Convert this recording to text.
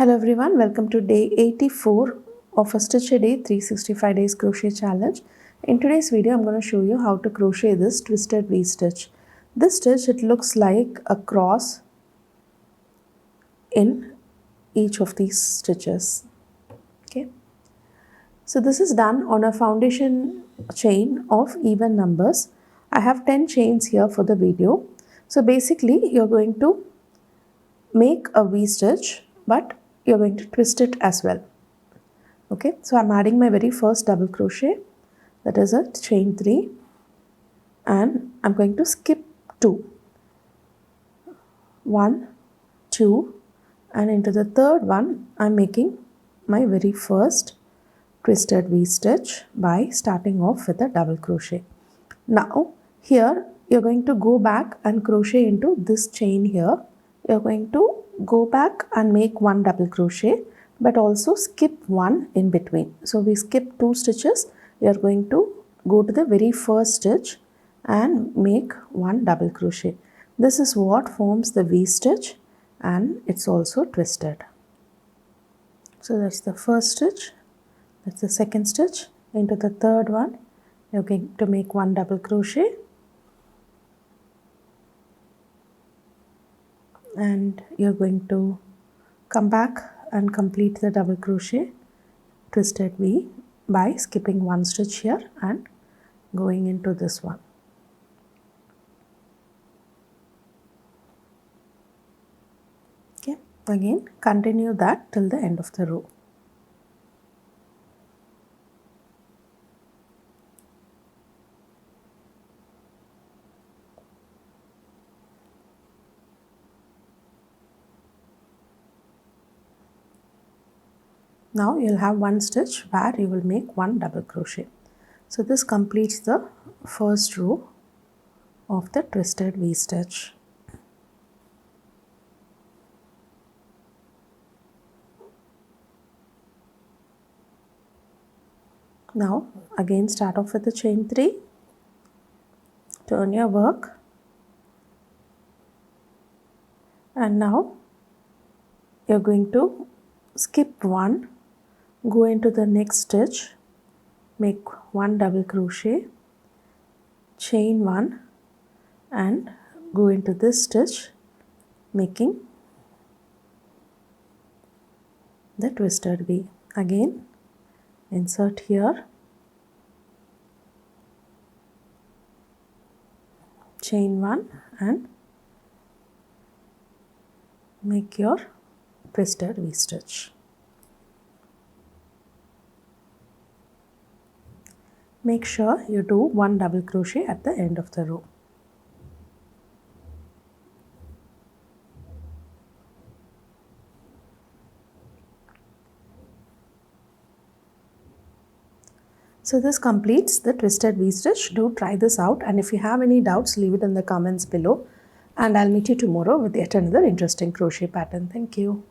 Hello everyone, welcome to day 84 of a Stitch a Day 365 days crochet challenge. In today's video, I'm going to show you how to crochet this twisted V-stitch. This stitch, it looks like a cross in each of these stitches. Okay, so this is done on a foundation chain of even numbers. I have 10 chains here for the video. So basically, you're going to make a V-stitch, but you're going to twist it as well. Okay, so I'm adding my very first double crochet, that is a chain 3, and I'm going to skip 2, 1, 2, and into the third one I'm making my very first twisted V-stitch by starting off with a double crochet. Now here you're going to go back and crochet into this chain here. You're going to go back and make one double crochet, but also skip one in between. So we skip 2 stitches. You're going to go to the very first stitch and make one double crochet. This is what forms the V-stitch, and it's also twisted. So that's the first stitch, that's the second stitch. Into the third one, you're going to make one double crochet, and you're going to come back and complete the double crochet twisted V by skipping one stitch here and going into this one. Okay, again continue that till the end of the row. Now you'll have one stitch where you will make one double crochet. So this completes the first row of the twisted V-stitch. Now again start off with the chain 3, turn your work, and now you're going to skip one, go into the next stitch, make one double crochet, chain 1, and go into this stitch, making the twisted V. Again insert here, chain 1, and make your twisted V-stitch. Make sure you do one double crochet at the end of the row. So this completes the twisted V-stitch. Do try this out, and if you have any doubts, leave it in the comments below, and I'll meet you tomorrow with yet another interesting crochet pattern. Thank you.